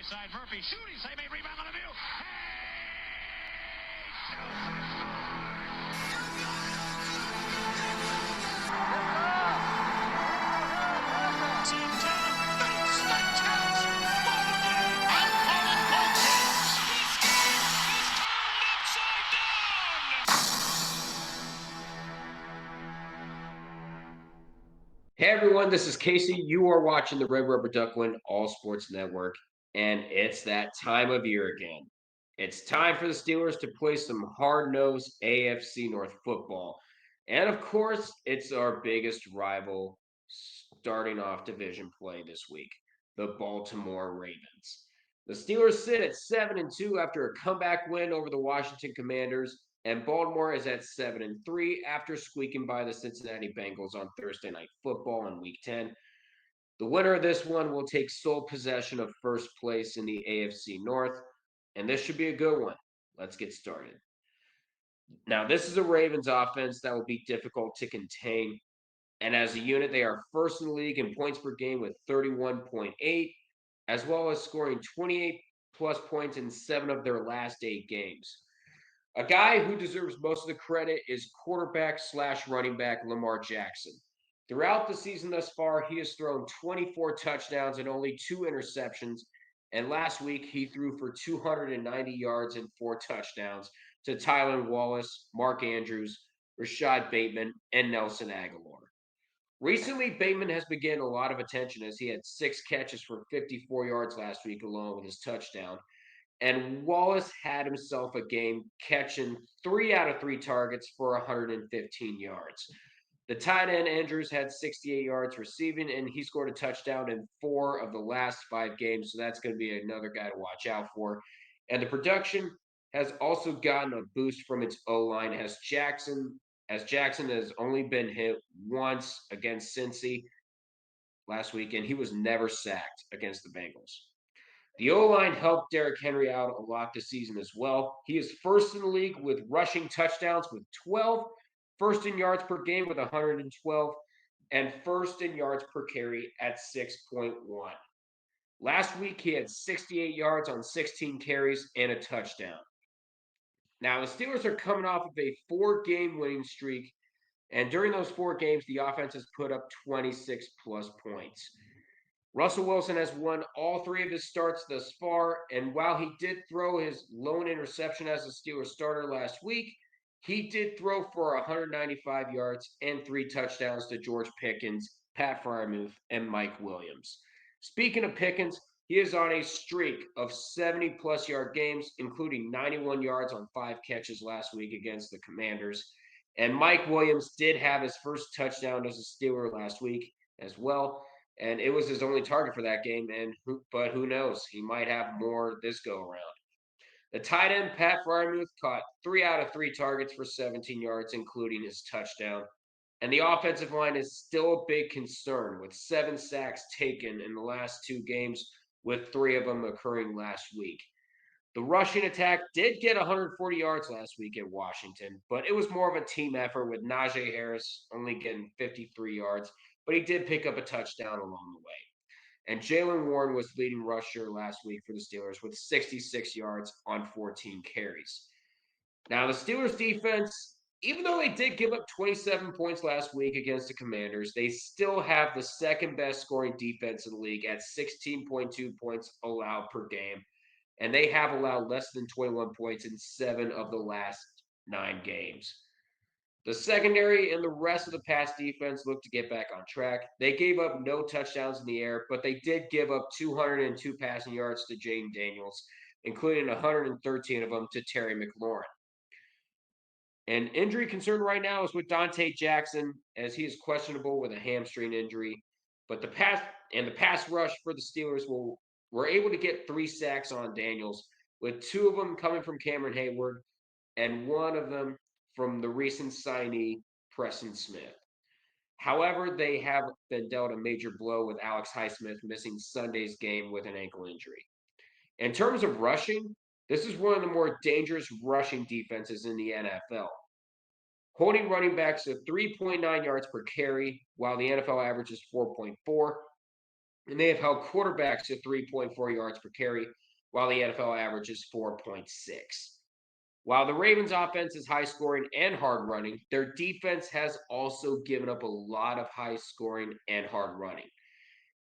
high side. Murphy shooting, save a rebound on the view. Hey everyone, this is Casey. You are watching the Red Rubber Duckwind All Sports Network, and it's that time of year again. It's time for the Steelers to play some hard-nosed AFC North football. And of course, it's our biggest rival starting off division play this week, the Baltimore Ravens. The Steelers sit at 7-2 after a comeback win over the Washington Commanders, and Baltimore is at 7-3 after squeaking by the Cincinnati Bengals on Thursday Night Football in Week 10. The winner of this one will take sole possession of first place in the AFC North, and this should be a good one. Let's get started. Now, this is a Ravens offense that will be difficult to contain, and as a unit, they are first in the league in points per game with 31.8, as well as scoring 28 plus points in 7 of their last 8 games. A guy who deserves most of the credit is quarterback / running back Lamar Jackson. Throughout the season thus far, he has thrown 24 touchdowns and only 2 interceptions. And last week, he threw for 290 yards and 4 touchdowns to Tylan Wallace, Mark Andrews, Rashad Bateman, and Nelson Aguilar. Recently, Bateman has been getting a lot of attention as he had 6 catches for 54 yards last week alone with his touchdown. And Wallace had himself a game catching 3 out of 3 targets for 115 yards. The tight end Andrews had 68 yards receiving, and he scored a touchdown in 4 of the last 5 games. So that's going to be another guy to watch out for. And the production has also gotten a boost from its O-line as Jackson has only been hit once against Cincy last week, and he was never sacked against the Bengals. The O-line helped Derrick Henry out a lot this season as well. He is first in the league with rushing touchdowns with 12, first in yards per game with 112, and first in yards per carry at 6.1. Last week, he had 68 yards on 16 carries and a touchdown. Now, the Steelers are coming off of a 4-game winning streak, and during those 4 games, the offense has put up 26 plus points. Russell Wilson has won all 3 of his starts thus far, and while he did throw his lone interception as a Steelers starter last week, he did throw for 195 yards and 3 touchdowns to George Pickens, Pat Freiermuth, and Mike Williams. Speaking of Pickens, he is on a streak of 70-plus yard games, including 91 yards on 5 catches last week against the Commanders. And Mike Williams did have his first touchdown as a Steeler last week as well. And it was his only target for that game, but who knows? He might have more this go-around. The tight end, Pat Freiermuth, caught 3 out of 3 targets for 17 yards, including his touchdown. And the offensive line is still a big concern, with 7 sacks taken in the last 2 games, with 3 of them occurring last week. The rushing attack did get 140 yards last week at Washington, but it was more of a team effort with Najee Harris only getting 53 yards, but he did pick up a touchdown along the way. And Jaylen Warren was leading rusher last week for the Steelers with 66 yards on 14 carries. Now, the Steelers defense, even though they did give up 27 points last week against the Commanders, they still have the second best scoring defense in the league at 16.2 points allowed per game. And they have allowed less than 21 points in 7 of the last 9 games. The secondary and the rest of the pass defense look to get back on track. They gave up no touchdowns in the air, but they did give up 202 passing yards to Jaden Daniels, including 113 of them to Terry McLaurin. An injury concern right now is with Dante Jackson, as he is questionable with a hamstring injury. But the pass rush for the Steelers were able to get 3 sacks on Daniels, with 2 of them coming from Cameron Hayward and 1 of them from the recent signee, Preston Smith. However, they have been dealt a major blow with Alex Highsmith missing Sunday's game with an ankle injury. In terms of rushing, this is one of the more dangerous rushing defenses in the NFL. Holding running backs to 3.9 yards per carry, while the NFL average is 4.4. and they have held quarterbacks to 3.4 yards per carry, while the NFL average is 4.6. While the Ravens' offense is high scoring and hard running, their defense has also given up a lot of high scoring and hard running.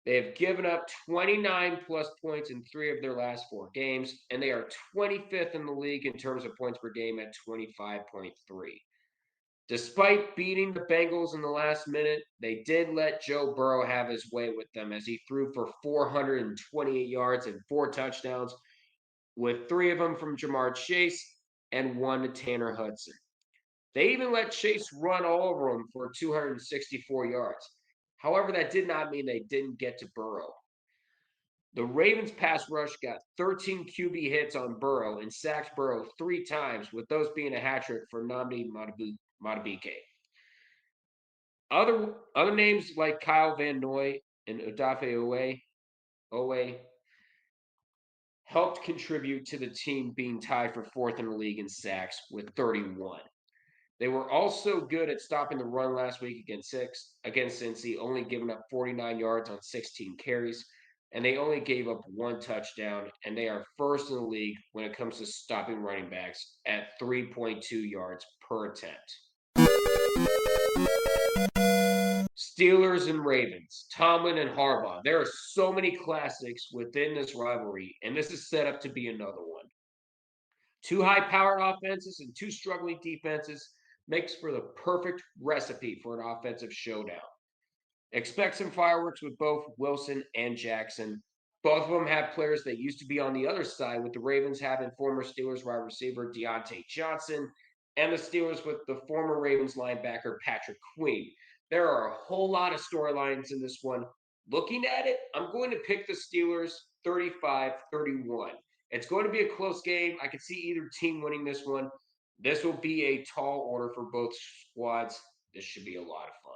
They have given up 29 plus points in 3 of their last 4 games, and they are 25th in the league in terms of points per game at 25.3. Despite beating the Bengals in the last minute, they did let Joe Burrow have his way with them as he threw for 428 yards and 4 touchdowns, with 3 of them from Jamar Chase and 1 to Tanner Hudson. They even let Chase run all over him for 264 yards. However, that did not mean they didn't get to Burrow. The Ravens pass rush got 13 QB hits on Burrow and sacked Burrow 3 times, with those being a hat trick for Nnamdi Madubuike. Other names like Kyle Van Noy and Odafe Owe helped contribute to the team being tied for 4th in the league in sacks with 31. They were also good at stopping the run last week against Cincy, only giving up 49 yards on 16 carries, and they only gave up 1 touchdown, and they are 1st in the league when it comes to stopping running backs at 3.2 yards per attempt. Steelers and Ravens, Tomlin and Harbaugh. There are so many classics within this rivalry, and this is set up to be another one. 2 high-powered offenses and 2 struggling defenses makes for the perfect recipe for an offensive showdown. Expect some fireworks with both Wilson and Jackson. Both of them have players that used to be on the other side, with the Ravens having former Steelers wide receiver Deontay Johnson, and the Steelers with the former Ravens linebacker Patrick Queen. There are a whole lot of storylines in this one. Looking at it, I'm going to pick the Steelers 35-31. It's going to be a close game. I can see either team winning this one. This will be a tall order for both squads. This should be a lot of fun.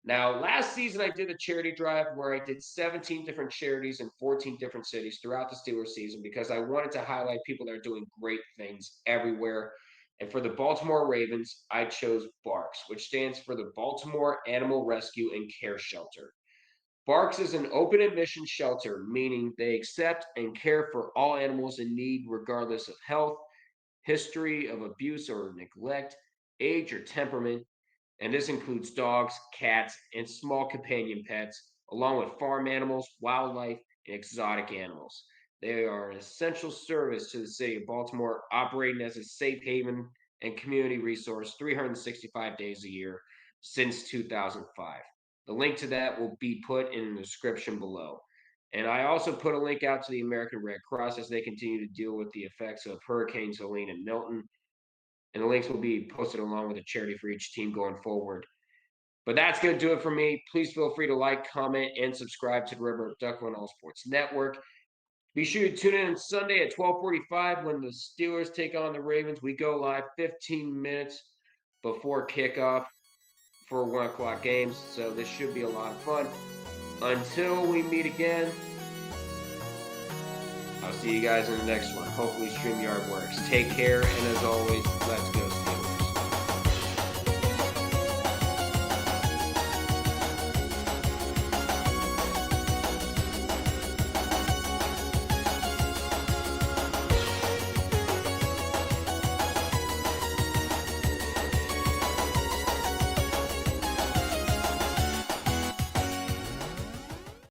Now, last season I did a charity drive where I did 17 different charities in 14 different cities throughout the Steelers season because I wanted to highlight people that are doing great things everywhere. And for the Baltimore Ravens, I chose BARCS, which stands for the Baltimore Animal Rescue and Care Shelter. BARCS is an open admission shelter, meaning they accept and care for all animals in need regardless of health, history of abuse or neglect, age, or temperament. And this includes dogs, cats, and small companion pets, along with farm animals, wildlife, and exotic animals. They are an essential service to the city of Baltimore, operating as a safe haven and community resource 365 days a year since 2005. The link to that will be put in the description below. And I also put a link out to the American Red Cross as they continue to deal with the effects of Hurricanes Helene and Milton. And the links will be posted along with a charity for each team going forward. But that's going to do it for me. Please feel free to like, comment, and subscribe to the Red River Duckland All Sports Network. Be sure to tune in on Sunday at 12:45 when the Steelers take on the Ravens. We go live 15 minutes before kickoff for 1 o'clock games. So this should be a lot of fun. Until we meet again, I'll see you guys in the next one. Hopefully StreamYard works. Take care, and as always, let's go.